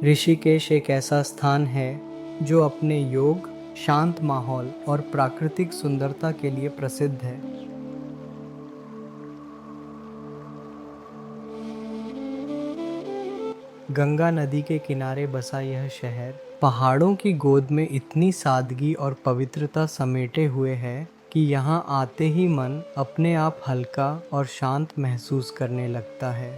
ऋषिकेश एक ऐसा स्थान है जो अपने योग, शांत माहौल और प्राकृतिक सुंदरता के लिए प्रसिद्ध है। गंगा नदी के किनारे बसा यह शहर पहाड़ों की गोद में इतनी सादगी और पवित्रता समेटे हुए है कि यहाँ आते ही मन अपने आप हल्का और शांत महसूस करने लगता है।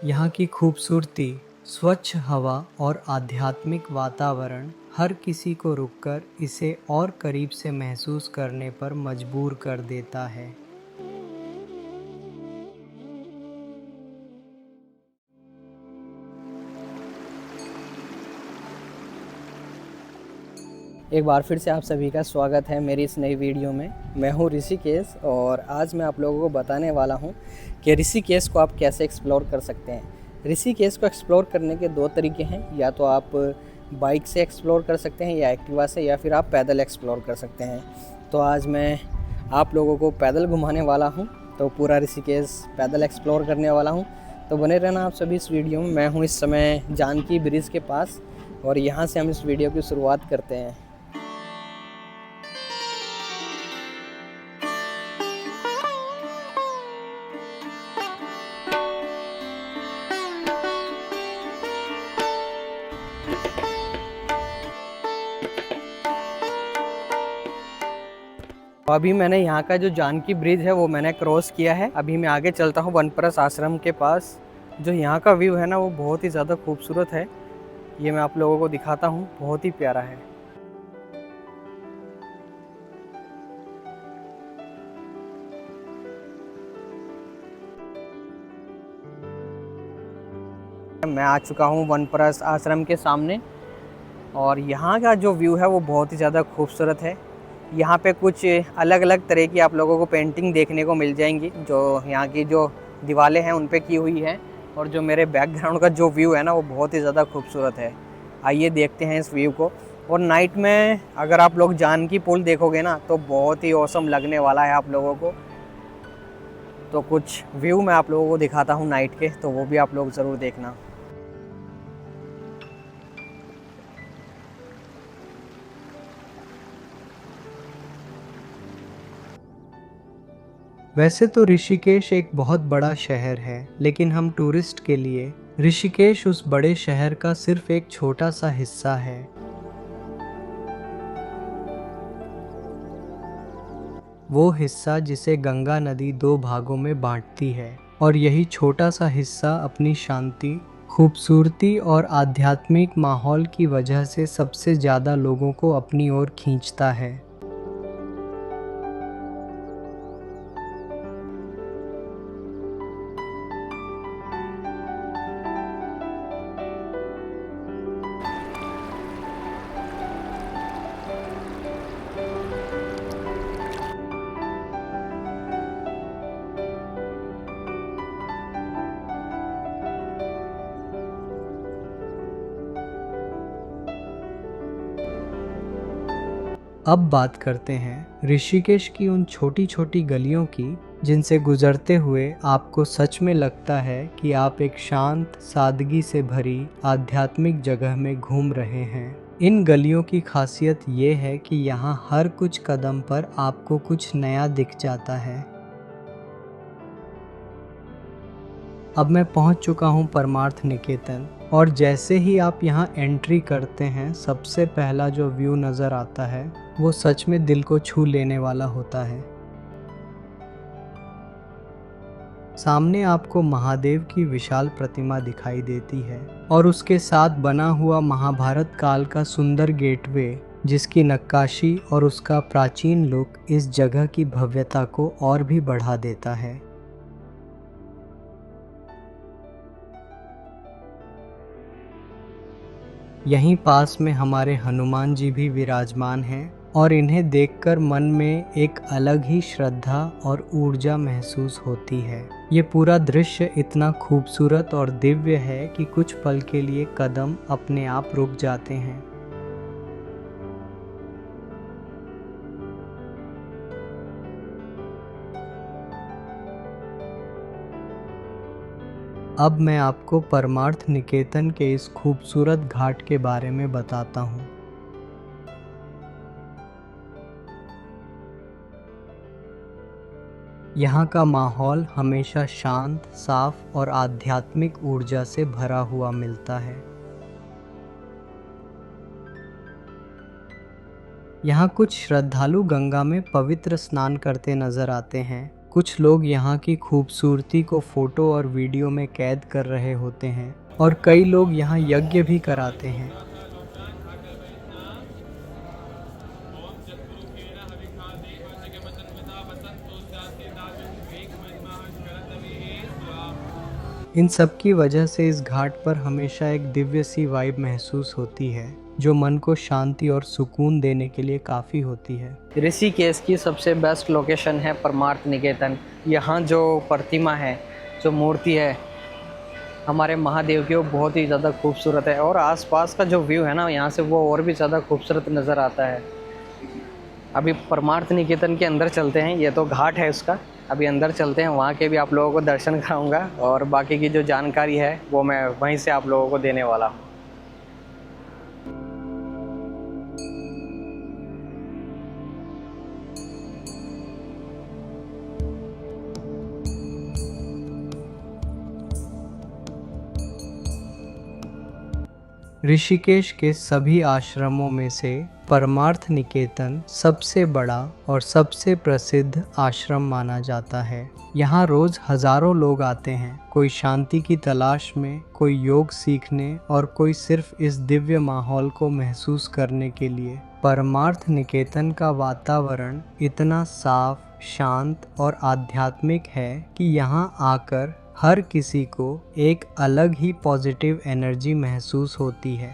यहाँ की खूबसूरती, स्वच्छ हवा और आध्यात्मिक वातावरण हर किसी को रुककर इसे और करीब से महसूस करने पर मजबूर कर देता है। एक बार फिर से आप सभी का स्वागत है मेरी इस नई वीडियो में। मैं हूं ऋषिकेश और आज मैं आप लोगों को बताने वाला हूं कि ऋषिकेश को आप कैसे एक्सप्लोर कर सकते हैं। ऋषिकेश को एक्सप्लोर करने के दो तरीके हैं, या तो आप बाइक से एक्सप्लोर कर सकते हैं या एक्टिवा से, या फिर आप पैदल एक्सप्लोर कर सकते हैं। तो आज मैं आप लोगों को पैदल घुमाने वाला हूँ, तो पूरा ऋषिकेश पैदल एक्सप्लोर करने वाला हूँ। तो बने रहना आप सभी इस वीडियो में। मैं हूँ इस समय जानकी ब्रिज के पास और यहाँ से हम इस वीडियो की शुरुआत करते हैं। अभी मैंने यहाँ का जो जानकी ब्रिज है वो मैंने क्रॉस किया है। अभी मैं आगे चलता हूँ वनप्रस्थ आश्रम के पास। जो यहाँ का व्यू है ना वो बहुत ही ज़्यादा खूबसूरत है। ये मैं आप लोगों को दिखाता हूँ, बहुत ही प्यारा है। मैं आ चुका हूँ वनप्रस्थ आश्रम के सामने और यहाँ का जो व्यू है वो बहुत ही ज़्यादा खूबसूरत है। यहाँ पे कुछ अलग अलग तरह की आप लोगों को पेंटिंग देखने को मिल जाएंगी, जो यहाँ की जो दीवारें हैं उन पे की हुई है। और जो मेरे बैकग्राउंड का जो व्यू है ना वो बहुत ही ज़्यादा खूबसूरत है। आइए देखते हैं इस व्यू को। और नाइट में अगर आप लोग जानकी पुल देखोगे ना तो बहुत ही औसम लगने वाला है आप लोगों को। तो कुछ व्यू मैं आप लोगों को दिखाता हूँ नाइट के, तो वो भी आप लोग ज़रूर देखना। वैसे तो ऋषिकेश एक बहुत बड़ा शहर है, लेकिन हम टूरिस्ट के लिए ऋषिकेश उस बड़े शहर का सिर्फ एक छोटा सा हिस्सा है। वो हिस्सा जिसे गंगा नदी दो भागों में बांटती है, और यही छोटा सा हिस्सा अपनी शांति, खूबसूरती और आध्यात्मिक माहौल की वजह से सबसे ज़्यादा लोगों को अपनी ओर खींचता है। अब बात करते हैं ऋषिकेश की उन छोटी छोटी गलियों की, जिनसे गुजरते हुए आपको सच में लगता है कि आप एक शांत, सादगी से भरी आध्यात्मिक जगह में घूम रहे हैं। इन गलियों की खासियत ये है कि यहाँ हर कुछ कदम पर आपको कुछ नया दिख जाता है। अब मैं पहुँच चुका हूँ परमार्थ निकेतन, और जैसे ही आप यहाँ एंट्री करते हैं सबसे पहला जो व्यू नज़र आता है वो सच में दिल को छू लेने वाला होता है। सामने आपको महादेव की विशाल प्रतिमा दिखाई देती है और उसके साथ बना हुआ महाभारत काल का सुंदर गेटवे, जिसकी नक्काशी और उसका प्राचीन लुक इस जगह की भव्यता को और भी बढ़ा देता है। यहीं पास में हमारे हनुमान जी भी विराजमान हैं, और इन्हें देखकर मन में एक अलग ही श्रद्धा और ऊर्जा महसूस होती है। ये पूरा दृश्य इतना खूबसूरत और दिव्य है कि कुछ पल के लिए कदम अपने आप रुक जाते हैं। अब मैं आपको परमार्थ निकेतन के इस खूबसूरत घाट के बारे में बताता हूँ। यहाँ का माहौल हमेशा शांत, साफ और आध्यात्मिक ऊर्जा से भरा हुआ मिलता है। यहाँ कुछ श्रद्धालु गंगा में पवित्र स्नान करते नजर आते हैं। कुछ लोग यहाँ की खूबसूरती को फोटो और वीडियो में कैद कर रहे होते हैं और कई लोग यहाँ यज्ञ भी कराते हैं। इन सब की वजह से इस घाट पर हमेशा एक दिव्य सी वाइब महसूस होती है, जो मन को शांति और सुकून देने के लिए काफ़ी होती है। ऋषिकेश की सबसे बेस्ट लोकेशन है परमार्थ निकेतन। यहाँ जो प्रतिमा है, जो मूर्ति है हमारे महादेव की, वो बहुत ही ज़्यादा खूबसूरत है और आसपास का जो व्यू है ना यहाँ से, वो और भी ज़्यादा खूबसूरत नज़र आता है। अभी परमार्थ निकेतन के अंदर चलते हैं, ये तो घाट है उसका। अभी अंदर चलते हैं, वहाँ के भी आप लोगों को दर्शन कराऊंगा और बाकी की जो जानकारी है वो मैं वहीं से आप लोगों को देने वाला हूँ। ऋषिकेश के सभी आश्रमों में से परमार्थ निकेतन सबसे बड़ा और सबसे प्रसिद्ध आश्रम माना जाता है। यहाँ रोज हजारों लोग आते हैं, कोई शांति की तलाश में, कोई योग सीखने और कोई सिर्फ इस दिव्य माहौल को महसूस करने के लिए। परमार्थ निकेतन का वातावरण इतना साफ, शांत और आध्यात्मिक है कि यहाँ आकर हर किसी को एक अलग ही पॉजिटिव एनर्जी महसूस होती है।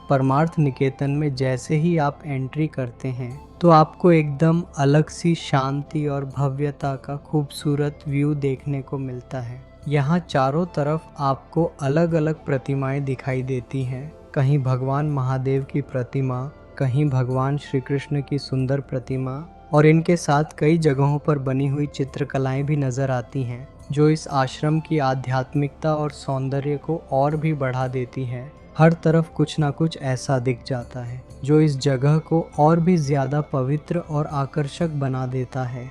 परमार्थ निकेतन में जैसे ही आप एंट्री करते हैं तो आपको एकदम अलग सी शांति और भव्यता का खूबसूरत व्यू देखने को मिलता है। यहाँ चारों तरफ आपको अलग अलग प्रतिमाएं दिखाई देती हैं। कहीं भगवान महादेव की प्रतिमा, कहीं भगवान श्री कृष्ण की सुंदर प्रतिमा और इनके साथ कई जगहों पर बनी हुई चित्रकलाएं भी नजर आती हैं, जो इस आश्रम की आध्यात्मिकता और सौंदर्य को और भी बढ़ा देती हैं। हर तरफ कुछ ना कुछ ऐसा दिख जाता है जो इस जगह को और भी ज़्यादा पवित्र और आकर्षक बना देता है।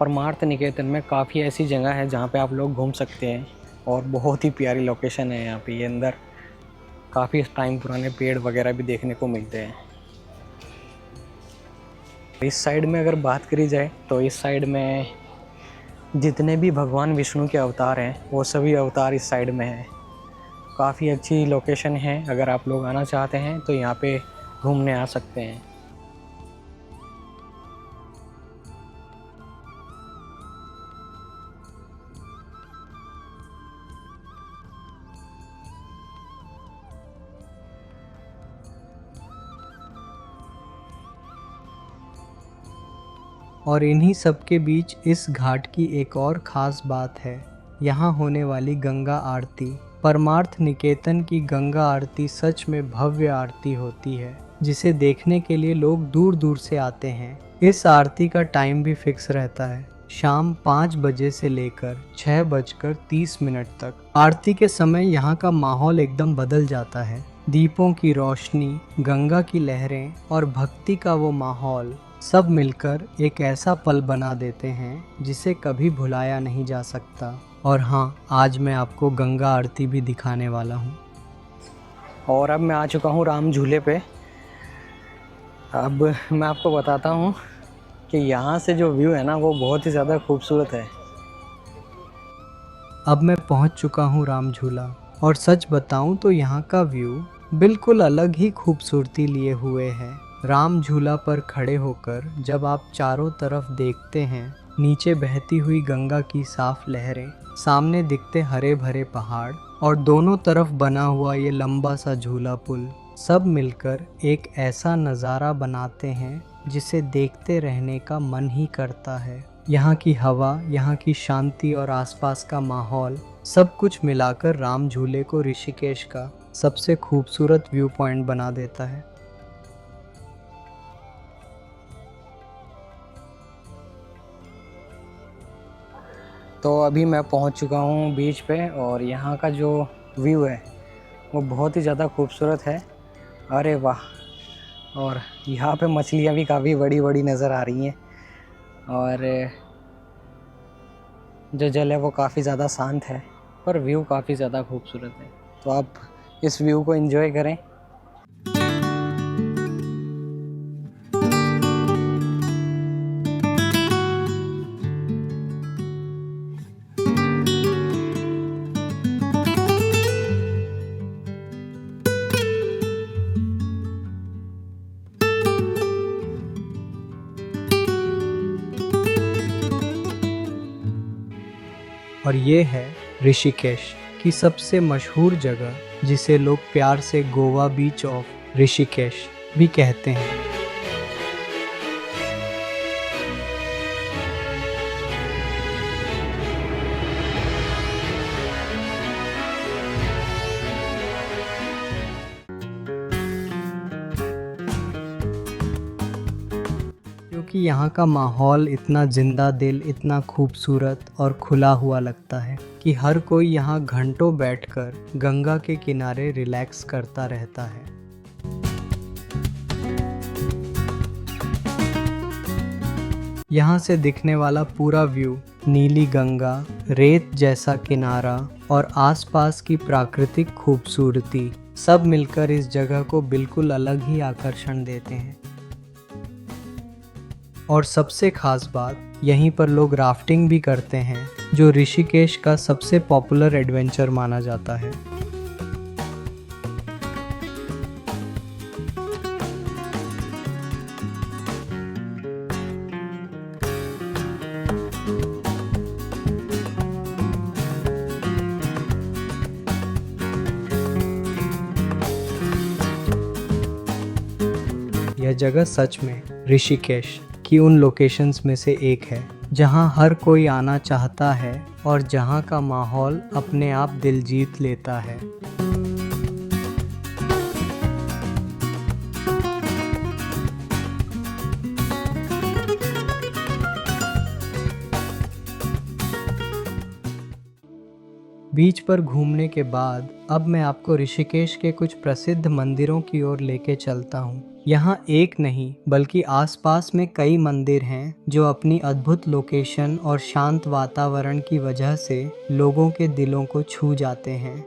परमार्थ निकेतन में काफ़ी ऐसी जगह है जहाँ पे आप लोग घूम सकते हैं और बहुत ही प्यारी लोकेशन है। यहाँ पे ये अंदर काफ़ी टाइम पुराने पेड़ वगैरह भी देखने को मिलते हैं। इस साइड में अगर बात करी जाए तो इस साइड में जितने भी भगवान विष्णु के अवतार हैं वो सभी अवतार इस साइड में हैं। काफ़ी अच्छी लोकेशन है, अगर आप लोग आना चाहते हैं तो यहाँ पे घूमने आ सकते हैं। और इन्हीं सब के बीच इस घाट की एक और ख़ास बात है, यहाँ होने वाली गंगा आरती। परमार्थ निकेतन की गंगा आरती सच में भव्य आरती होती है, जिसे देखने के लिए लोग दूर दूर से आते हैं। इस आरती का टाइम भी फिक्स रहता है, शाम 5 बजे से लेकर 6:30 तक। आरती के समय यहाँ का माहौल एकदम बदल जाता है। दीपों की रोशनी, गंगा की लहरें और भक्ति का वो माहौल सब मिलकर एक ऐसा पल बना देते हैं जिसे कभी भुलाया नहीं जा सकता। और हाँ, आज मैं आपको गंगा आरती भी दिखाने वाला हूँ। और अब मैं आ चुका हूँ राम झूले पे। अब मैं आपको बताता हूँ कि यहाँ से जो व्यू है ना वो बहुत ही ज़्यादा खूबसूरत है। अब मैं पहुँच चुका हूँ राम झूला, और सच बताऊँ तो यहाँ का व्यू बिल्कुल अलग ही खूबसूरती लिए हुए है। राम झूला पर खड़े होकर जब आप चारों तरफ देखते हैं, नीचे बहती हुई गंगा की साफ लहरें, सामने दिखते हरे भरे पहाड़ और दोनों तरफ बना हुआ ये लंबा सा झूला पुल, सब मिलकर एक ऐसा नज़ारा बनाते हैं जिसे देखते रहने का मन ही करता है। यहाँ की हवा, यहाँ की शांति और आसपास का माहौल, सब कुछ मिलाकर राम झूले को ऋषिकेश का सबसे खूबसूरत व्यू पॉइंट बना देता है। तो अभी मैं पहुंच चुका हूं बीच पे और यहाँ का जो व्यू है वो बहुत ही ज़्यादा खूबसूरत है। अरे वाह! और यहाँ पे मछलियाँ भी काफ़ी बड़ी बड़ी नज़र आ रही हैं और जो जल है वो काफ़ी ज़्यादा शांत है, पर व्यू काफ़ी ज़्यादा खूबसूरत है। तो आप इस व्यू को एंजॉय करें। और ये है ऋषिकेश की सबसे मशहूर जगह, जिसे लोग प्यार से गोवा बीच ऑफ ऋषिकेश भी कहते हैं। क्योंकि यहाँ का माहौल इतना जिंदा दिल, इतना खूबसूरत और खुला हुआ लगता है कि हर कोई यहाँ घंटों बैठकर गंगा के किनारे रिलैक्स करता रहता है। यहाँ से दिखने वाला पूरा व्यू, नीली गंगा, रेत जैसा किनारा और आसपास की प्राकृतिक खूबसूरती, सब मिलकर इस जगह को बिल्कुल अलग ही आकर्षण देते हैं। और सबसे खास बात, यहीं पर लोग राफ्टिंग भी करते हैं, जो ऋषिकेश का सबसे पॉपुलर एडवेंचर माना जाता है। यह जगह सच में ऋषिकेश की उन लोकेशंस में से एक है जहां हर कोई आना चाहता है और जहां का माहौल अपने आप दिल जीत लेता है। बीच पर घूमने के बाद अब मैं आपको ऋषिकेश के कुछ प्रसिद्ध मंदिरों की ओर लेके चलता हूँ। यहाँ एक नहीं बल्कि आसपास में कई मंदिर हैं जो अपनी अद्भुत लोकेशन और शांत वातावरण की वजह से लोगों के दिलों को छू जाते हैं।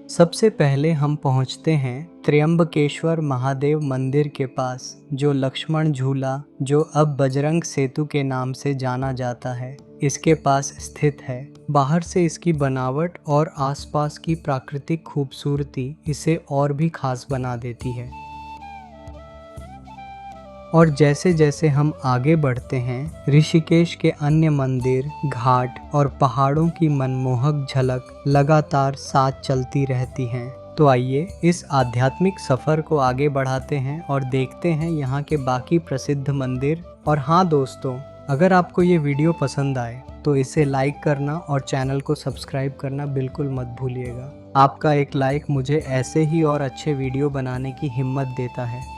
सबसे पहले हम पहुंचते हैं त्र्यंबकेश्वर महादेव मंदिर के पास, जो लक्ष्मण झूला, जो अब बजरंग सेतु के नाम से जाना जाता है, इसके पास स्थित है। बाहर से इसकी बनावट और आसपास की प्राकृतिक खूबसूरती इसे और भी खास बना देती है। और जैसे जैसे हम आगे बढ़ते हैं, ऋषिकेश के अन्य मंदिर, घाट और पहाड़ों की मनमोहक झलक लगातार साथ चलती रहती हैं। तो आइए इस आध्यात्मिक सफ़र को आगे बढ़ाते हैं और देखते हैं यहाँ के बाकी प्रसिद्ध मंदिर। और हाँ दोस्तों, अगर आपको ये वीडियो पसंद आए तो इसे लाइक करना और चैनल को सब्सक्राइब करना बिल्कुल मत भूलिएगा। आपका एक लाइक मुझे ऐसे ही और अच्छे वीडियो बनाने की हिम्मत देता है।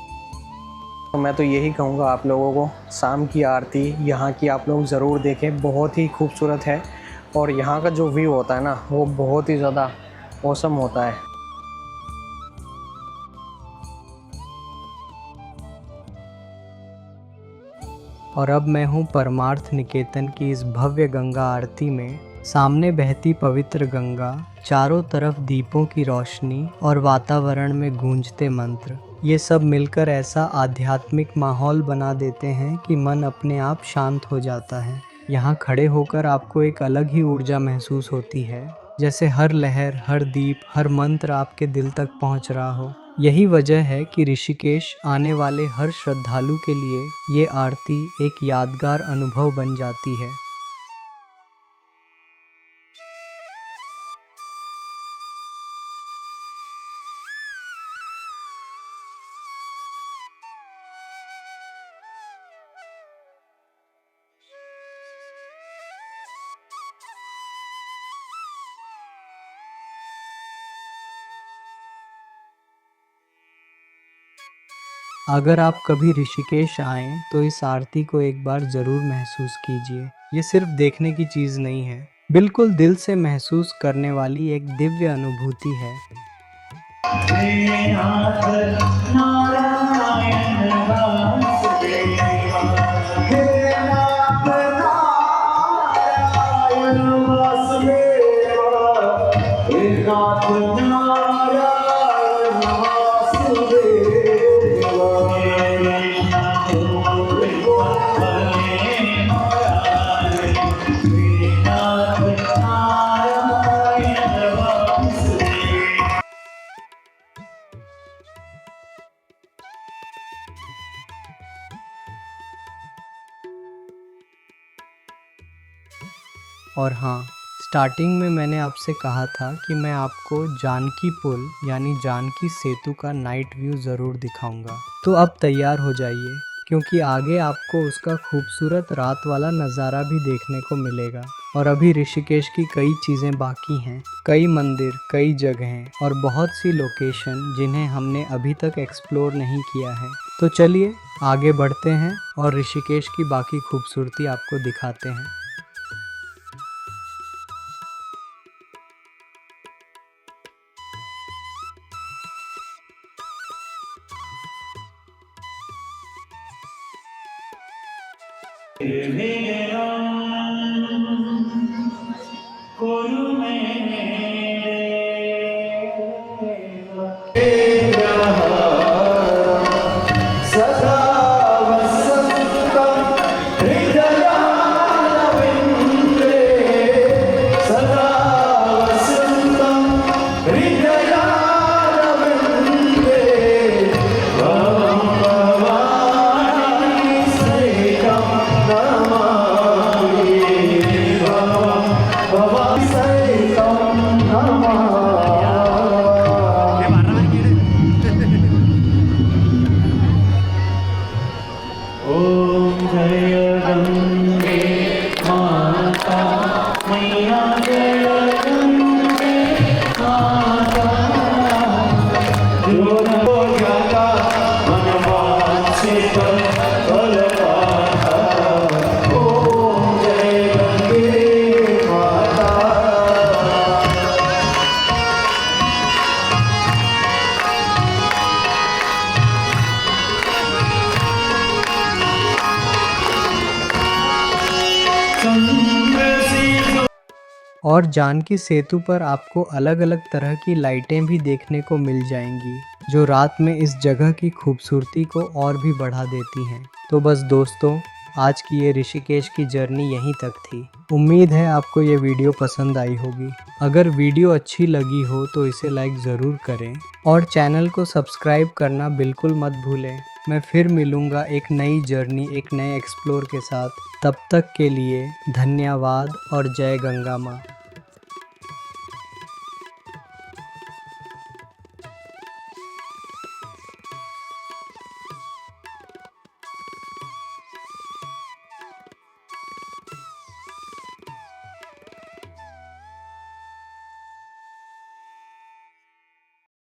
तो मैं तो यही कहूँगा आप लोगों को, शाम की आरती यहाँ की आप लोग ज़रूर देखें, बहुत ही खूबसूरत है। और यहाँ का जो व्यू होता है ना, वो बहुत ही ज़्यादा औसम होता है। और अब मैं हूँ परमार्थ निकेतन की इस भव्य गंगा आरती में। सामने बहती पवित्र गंगा, चारों तरफ दीपों की रोशनी और वातावरण में गूंजते मंत्र, ये सब मिलकर ऐसा आध्यात्मिक माहौल बना देते हैं कि मन अपने आप शांत हो जाता है। यहाँ खड़े होकर आपको एक अलग ही ऊर्जा महसूस होती है, जैसे हर लहर, हर दीप, हर मंत्र आपके दिल तक पहुँच रहा हो। यही वजह है कि ऋषिकेश आने वाले हर श्रद्धालु के लिए ये आरती एक यादगार अनुभव बन जाती है। अगर आप कभी ऋषिकेश आएं तो इस आरती को एक बार ज़रूर महसूस कीजिए। ये सिर्फ देखने की चीज़ नहीं है, बिल्कुल दिल से महसूस करने वाली एक दिव्य अनुभूति है। और हाँ, स्टार्टिंग में मैंने आपसे कहा था कि मैं आपको जानकी पुल यानी जानकी सेतु का नाइट व्यू ज़रूर दिखाऊंगा। तो अब तैयार हो जाइए, क्योंकि आगे आपको उसका खूबसूरत रात वाला नज़ारा भी देखने को मिलेगा। और अभी ऋषिकेश की कई चीज़ें बाकी हैं, कई मंदिर, कई जगहें और बहुत सी लोकेशन जिन्हें हमने अभी तक एक्सप्लोर नहीं किया है। तो चलिए आगे बढ़ते हैं और ऋषिकेश की बाकी खूबसूरती आपको दिखाते हैं। और जानकी सेतु पर आपको अलग अलग तरह की लाइटें भी देखने को मिल जाएंगी, जो रात में इस जगह की खूबसूरती को और भी बढ़ा देती हैं। तो बस दोस्तों, आज की ये ऋषिकेश की जर्नी यहीं तक थी। उम्मीद है आपको ये वीडियो पसंद आई होगी। अगर वीडियो अच्छी लगी हो तो इसे लाइक ज़रूर करें और चैनल को सब्सक्राइब करना बिल्कुल मत भूलें। मैं फिर मिलूँगा एक नई जर्नी, एक नए एक्सप्लोर के साथ। तब तक के लिए धन्यवाद और जय गंगा माँ।